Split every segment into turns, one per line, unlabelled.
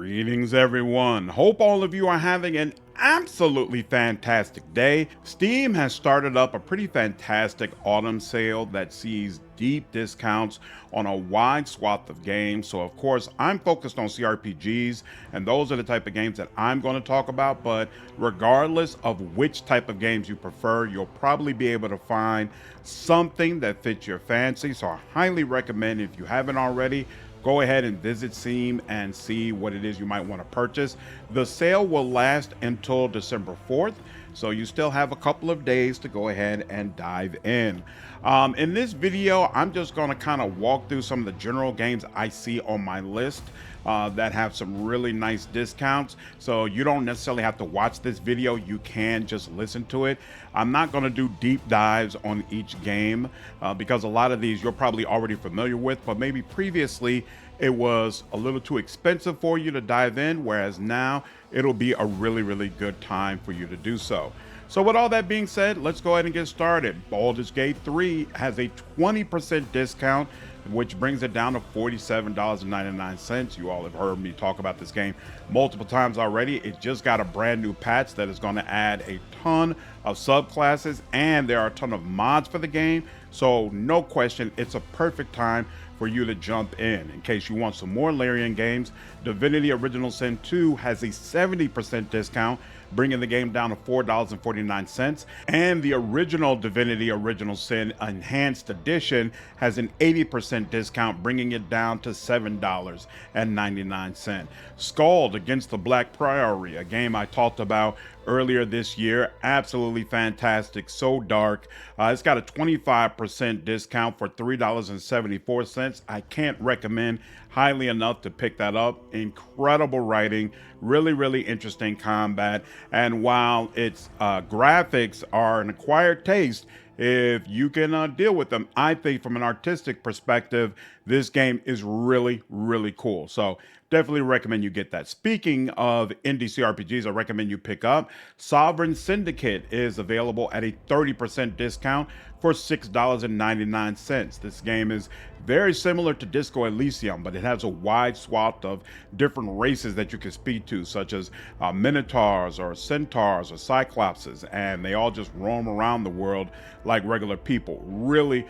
Greetings, everyone. Hope all of you are having an absolutely fantastic day. Steam has started up a pretty fantastic autumn sale that sees deep discounts on a wide swath of games. So, of course, I'm focused on CRPGs, and those are the type of games that I'm going to talk about. But regardless of which type of games you prefer, you'll probably be able to find something that fits your fancy. So, I highly recommend, if you haven't already, go ahead and visit Steam and see what it is you might want to purchase. The sale will last until December 4th, so you still have a couple of days to go ahead and dive in. In this video, I'm just going to kind of walk through some of the general games I see on my list that have some really nice discounts. So you don't necessarily have to watch this video, you can just listen to it. I'm not going to do deep dives on each game because a lot of these you're probably already familiar with, but maybe previously it was a little too expensive for you to dive in, whereas now it'll be a really good time for you to do so. So with all that being said, let's go ahead and get started. Baldur's Gate 3 has a 20% discount, which brings it down to $47.99. You all have heard me talk about this game multiple times already. It just got a brand new patch that is going to add a ton of subclasses, and there are a ton of mods for the game. So no question, it's a perfect time for you to jump in case you want some more Larian games. Divinity Original Sin 2 has a 70% discount, bringing the game down to $4.49. And the original Divinity Original Sin Enhanced Edition has an 80% discount, bringing it down to $7.99. Skald Against the Black Priory, a game I talked about earlier this year, absolutely fantastic, so dark. It's got a 25% discount for $3.74. I can't recommend highly enough to pick that up. Incredible writing, really interesting combat, and while its graphics are an acquired taste, if you can deal with them, I think from an artistic perspective, this game is really cool. So definitely recommend you get that. Speaking of indie CRPGs, I recommend you pick up Sovereign Syndicate. Is available at a 30% discount for $6.99. This game is very similar to Disco Elysium, but it has a wide swath of different races that you can speak to, such as Minotaurs or Centaurs or Cyclopses, and they all just roam around the world like regular people. Really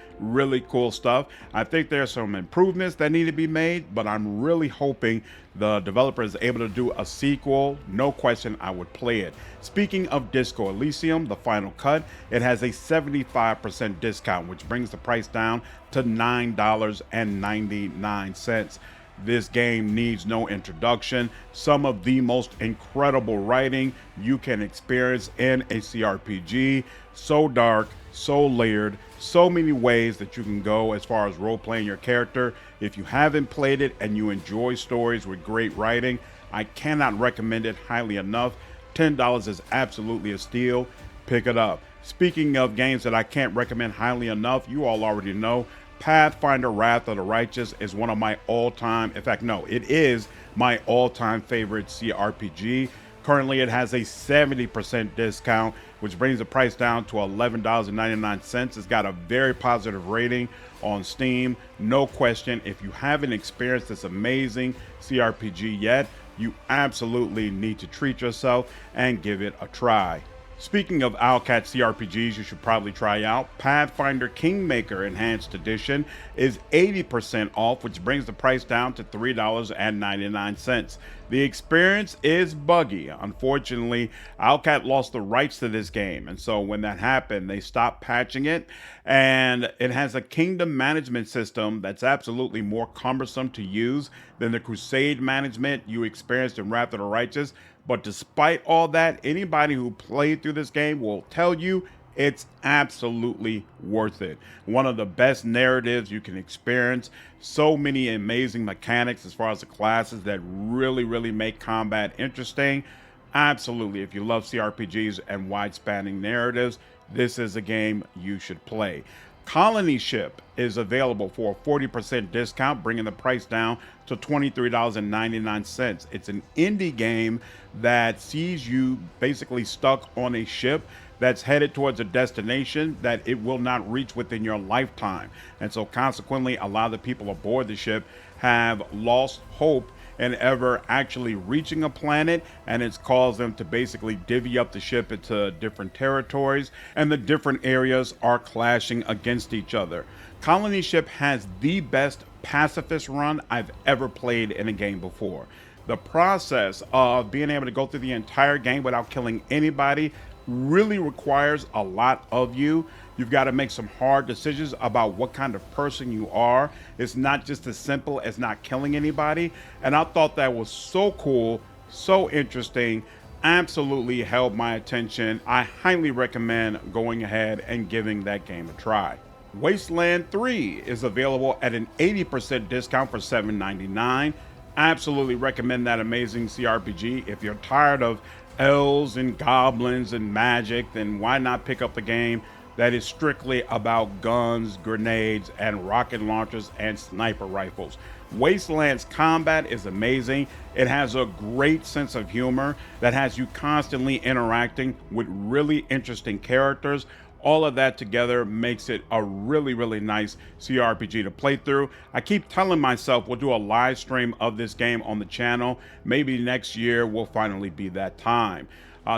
cool stuff. I think there's some improvements that need to be made, but I'm really hoping the developer is able to do a sequel. No question, I would play it. Speaking of Disco Elysium, the final cut, it has a 75% discount, which brings the price down to $9.99. This game needs no introduction. Some of the most incredible writing you can experience in a CRPG. So dark, so layered, so many ways that you can go as far as role-playing your character. If you haven't played it and you enjoy stories with great writing, I cannot recommend it highly enough. $10 is absolutely a steal. Pick it up. Speaking of games that I can't recommend highly enough, you all already know Pathfinder Wrath of the Righteous is one of my all-time, in fact, no, it is my all-time favorite CRPG. Currently, it has a 70% discount, which brings the price down to $11.99. It's got a very positive rating on Steam. No question, if you haven't experienced this amazing CRPG yet, you absolutely need to treat yourself and give it a try. Speaking of Owlcat CRPGs you should probably try out, Pathfinder Kingmaker Enhanced Edition is 80% off, which brings the price down to $3.99. The experience is buggy. Unfortunately, Owlcat lost the rights to this game, and so when that happened, they stopped patching it, and it has a kingdom management system that's absolutely more cumbersome to use than the Crusade management you experienced in Wrath of the Righteous. But despite all that, anybody who played through this game will tell you it's absolutely worth it. One of the best narratives you can experience. So many amazing mechanics as far as the classes that really make combat interesting. Absolutely, if you love CRPGs and wide-spanning narratives, this is a game you should play. Colony Ship is available for a 40% discount, bringing the price down to $23.99. It's an indie game that sees you basically stuck on a ship that's headed towards a destination that it will not reach within your lifetime. And so consequently, a lot of the people aboard the ship have lost hope in ever actually reaching a planet, and it's caused them to basically divvy up the ship into different territories, and the different areas are clashing against each other. Colony Ship has the best pacifist run I've ever played in a game before. The process of being able to go through the entire game without killing anybody really requires a lot of you. You've got to make some hard decisions about what kind of person you are. It's not just as simple as not killing anybody. And I thought that was so cool, so interesting, absolutely held my attention. I highly recommend going ahead and giving that game a try. Wasteland 3 is available at an 80% discount for $7.99. Absolutely recommend that amazing CRPG. If you're tired of elves and goblins and magic, then why not pick up the game that is strictly about guns, grenades, and rocket launchers and sniper rifles. Wasteland's combat is amazing. It has a great sense of humor that has you constantly interacting with really interesting characters. All of that together makes it a really, really nice CRPG to play through. I keep telling myself we'll do a live stream of this game on the channel. Maybe next year will finally be that time.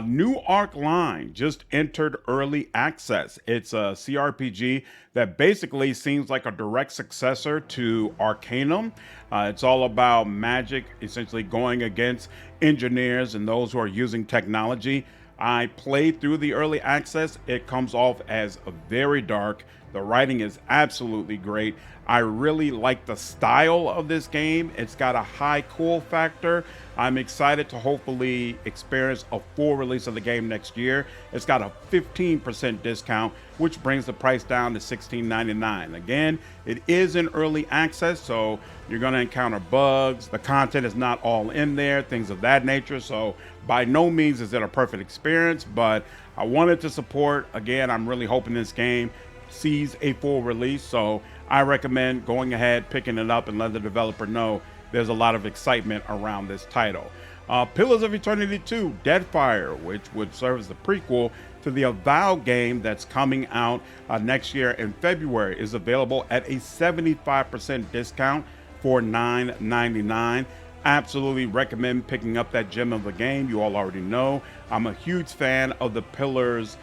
New Arc Line just entered early access. It's a CRPG that basically seems like a direct successor to Arcanum. It's all about magic, essentially going against engineers and those who are using technology. I played through the early access. It comes off as very dark. The writing is absolutely great. I really like the style of this game. It's got a high cool factor. I'm excited to hopefully experience a full release of the game next year. It's got a 15% discount, which brings the price down to $16.99. Again, it is in early access, so you're going to encounter bugs. The content is not all in there, things of that nature. So by no means is it a perfect experience, but I wanted to support. Again, I'm really hoping this game sees a full release, so I recommend going ahead, picking it up, and let the developer know there's a lot of excitement around this title. Pillars of Eternity 2, Deadfire, which would serve as the prequel to the Avowed game that's coming out next year in February, is available at a 75% discount for $9.99. Absolutely recommend picking up that gem of a game. You all already know I'm a huge fan of the Pillars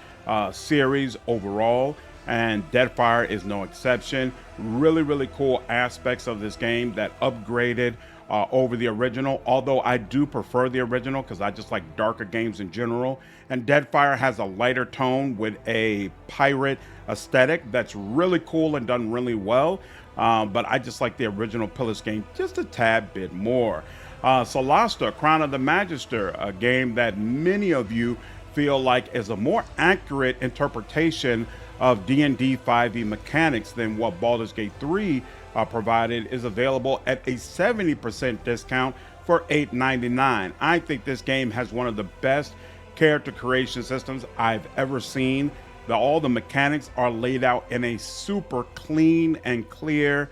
series overall, and Deadfire is no exception. Really, really cool aspects of this game that upgraded over the original, although I do prefer the original because I just like darker games in general. And Deadfire has a lighter tone with a pirate aesthetic that's really cool and done really well. But I just like the original Pillars game just a tad bit more. Solasta, Crown of the Magister, a game that many of you feel like is a more accurate interpretation of D&D 5e mechanics than what Baldur's Gate 3 provided, is available at a 70% discount for $8.99. I think this game has one of the best character creation systems I've ever seen. All the mechanics are laid out in a super clean and clear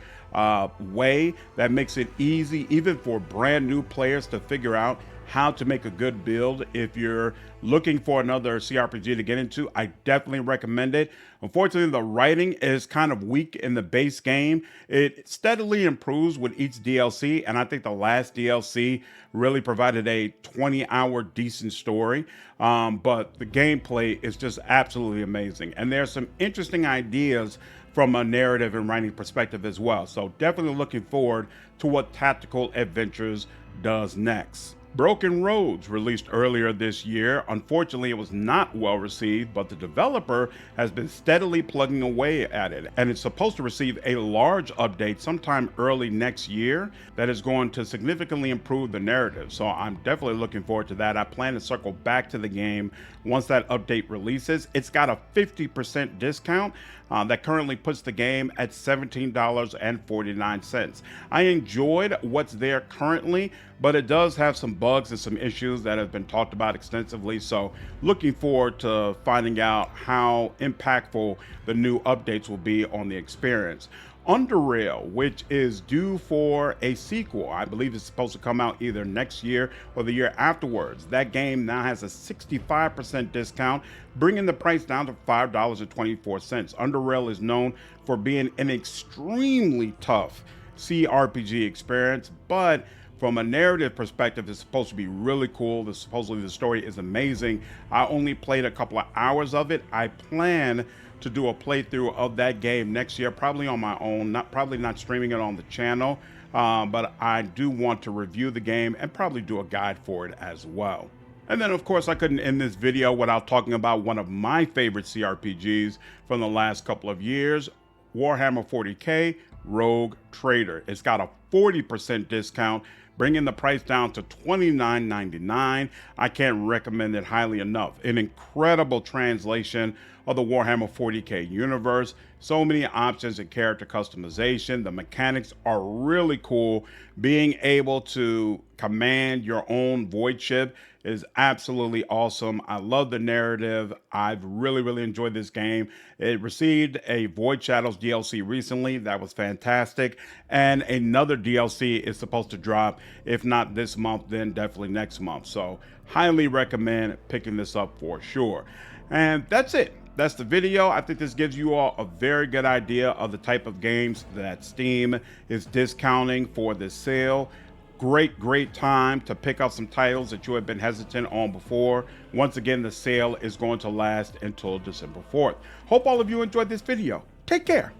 way that makes it easy even for brand new players to figure out how to make a good build. If you're looking for another CRPG to get into, I definitely recommend it. Unfortunately, the writing is kind of weak in the base game. It steadily improves with each DLC, and I think the last DLC really provided a 20-hour decent story. But the gameplay is just absolutely amazing. And there's some interesting ideas from a narrative and writing perspective as well. So definitely looking forward to what Tactical Adventures does next. Broken Roads released earlier this year. Unfortunately, it was not well received, but the developer has been steadily plugging away at it, and it's supposed to receive a large update sometime early next year that is going to significantly improve the narrative. So I'm definitely looking forward to that. I plan to circle back to the game once that update releases. It's got a 50% discount that currently puts the game at $17.49. I enjoyed what's there currently, but it does have some bugs and some issues that have been talked about extensively. So looking forward to finding out how impactful the new updates will be on the experience. Underrail, which is due for a sequel. I believe it's supposed to come out either next year or the year afterwards. That game now has a 65% discount, bringing the price down to $5.24. Underrail is known for being an extremely tough CRPG experience, but From a narrative perspective, it's supposed to be really cool. Supposedly the story is amazing. I only played a couple of hours of it. I plan to do a playthrough of that game next year, probably on my own, probably not streaming it on the channel, but I do want to review the game and probably do a guide for it as well. And then, of course, I couldn't end this video without talking about one of my favorite CRPGs from the last couple of years, Warhammer 40K Rogue Trader. It's got a 40% discount, bringing the price down to $29.99. I can't recommend it highly enough. An incredible translation of the Warhammer 40K universe. So many options and character customization. The mechanics are really cool. Being able to command your own void ship is absolutely awesome. I love the narrative. I've really enjoyed this game. It received a Void Shadows DLC recently. That was fantastic. And another DLC is supposed to drop, if not this month, then definitely next month. So highly recommend picking this up for sure. And that's it. That's the video. I think this gives you all a very good idea of the type of games that Steam is discounting for this sale. Great time to pick up some titles that you have been hesitant on before. Once again, the sale is going to last until December 4th. Hope all of you enjoyed this video. Take care.